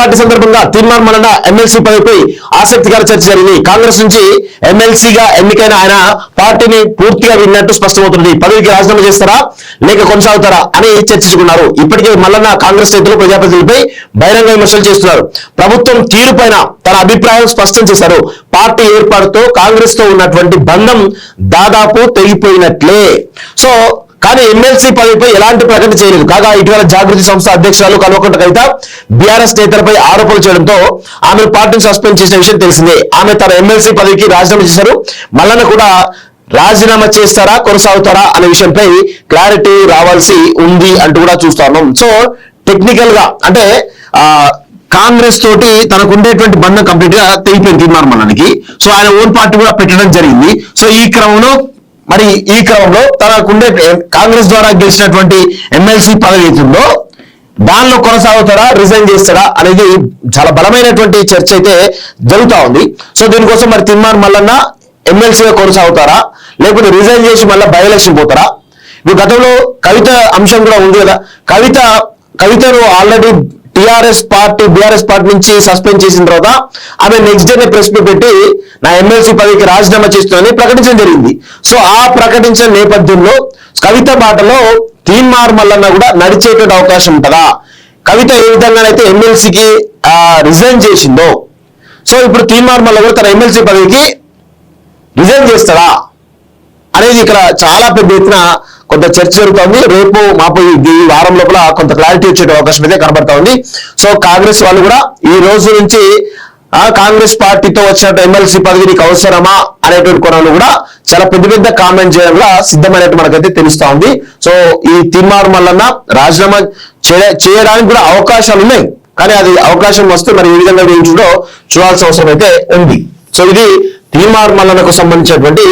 Party సందర్భంగా తీర్మానం Mallanna MLC పదవిపై ఆసక్తికర చర్చ జరిగింది. కాంగ్రెస్ నుంచి ఎమ్మెల్సీగా ఎన్నికైన ఆయన పార్టీని పూర్తిగా విన్నట్టు స్పష్టమవుతుంది. పదవికి రాజీనామా చేస్తారా లేక కొనసాగుతారా అని చర్చించుకున్నారు. ఇప్పటికే మల్లన్న కాంగ్రెస్ నేతలు ప్రజాప్రతినిధులపై బహిరంగ విమర్శలు చేస్తున్నారు. ప్రభుత్వం తీరుపైన తన అభిప్రాయం స్పష్టం చేశారు. పార్టీ ఏర్పాటుతో కాంగ్రెస్ తో ఉన్నటువంటి బంధం దాదాపు తెగిపోయినట్లే. సో కానీ ఎమ్మెల్సీ పదవిపై ఎలాంటి ప్రకటన చేయలేదు. కాగా ఇటీవల జాగృతి సంస్థ అధ్యక్షురాలు కల్వకుంట్ల కవిత బీఆర్ఎస్ నేతలపై ఆరోపణలు చేయడంతో ఆమెను పార్టీని సస్పెండ్ చేసిన విషయం తెలిసిందే. ఆమె తన ఎమ్మెల్సీ పదవికి రాజీనామా చేశారు. మల్లన్న కూడా రాజీనామా చేస్తారా కొనసాగుతారా అనే విషయంపై క్లారిటీ రావాల్సి ఉంది అంటూ కూడా చూస్తా ఉన్నాం. సో టెక్నికల్ గా అంటే కాంగ్రెస్ తోటి తనకు ఉండేటువంటి బంధం కంప్లీట్ గా తెగిపోయింది తీర్మానం మల్లన్నకి. సో ఆయన ఓన్ పార్టీ కూడా పెట్టడం జరిగింది. సో ఈ క్రమంలో తనకుండే కాంగ్రెస్ ద్వారా గెలిచినటువంటి ఎమ్మెల్సీ పదవి ఏతుందో దానిలో కొనసాగుతారా రిజైన్ చేస్తారా అనేది చాలా బలమైనటువంటి చర్చ అయితే జరుగుతా ఉంది. సో దీనికోసం మరి తీర్మానం మల్లన్న ఎమ్మెల్సీగా కొనసాగుతారా లేకపోతే రిజైన్ చేసి మళ్ళీ బై ఎలక్షన్ పోతారా? ఇప్పుడు గతంలో కవిత అంశం కూడా ఉంది కదా. కవితను ఆల్రెడీ బీఆర్ఎస్ పార్టీ నుంచి సస్పెండ్ చేసిన తర్వాత ఆమె నెక్స్ట్ డే ప్రెస్ మీట్ పెట్టి నా ఎమ్మెల్సీ పదవికి రాజీనామా చేస్తుందని ప్రకటించడం జరిగింది. సో ఆ ప్రకటించిన నేపథ్యంలో కవిత బాటలో తీర్మానం మల్లన్న కూడా నడిచేటువంటి అవకాశం ఉంటుందా? కవిత ఏ విధంగానైతే ఎమ్మెల్సీకి రిజైన్ చేసిందో సో ఇప్పుడు తీర్మానం మల్లన్న కూడా తన ఎమ్మెల్సీ పదవికి రిజైన్ చేస్తాడా అనేది ఇక్కడ చాలా పెద్ద ఎత్తున కొంత చర్చ జరుగుతుంది. రేపు మాపు ఈ వారం లోపల కొంత క్లారిటీ వచ్చే అవకాశం అయితే కనబడతా ఉంది. సో కాంగ్రెస్ వాళ్ళు కూడా ఈ రోజు నుంచి కాంగ్రెస్ పార్టీతో వచ్చినట్టు ఎమ్మెల్సీ పదవి నీకు అవసరమా అనేటువంటి కోణంలో కూడా చాలా పెద్ద కామెంట్ చేయడంలో సిద్ధమైనట్టు మనకైతే తెలుస్తా ఉంది. సో ఈ తీర్మానం మల్లన్న రాజీనామా చేయడానికి కూడా అవకాశాలు ఉన్నాయి. కానీ అది అవకాశం వస్తే మరి ఏ విధంగా వేయించుడో చూడాల్సిన అవసరం అయితే ఉంది. సో ఇది తీర్మానం మల్లన్నకు సంబంధించినటువంటి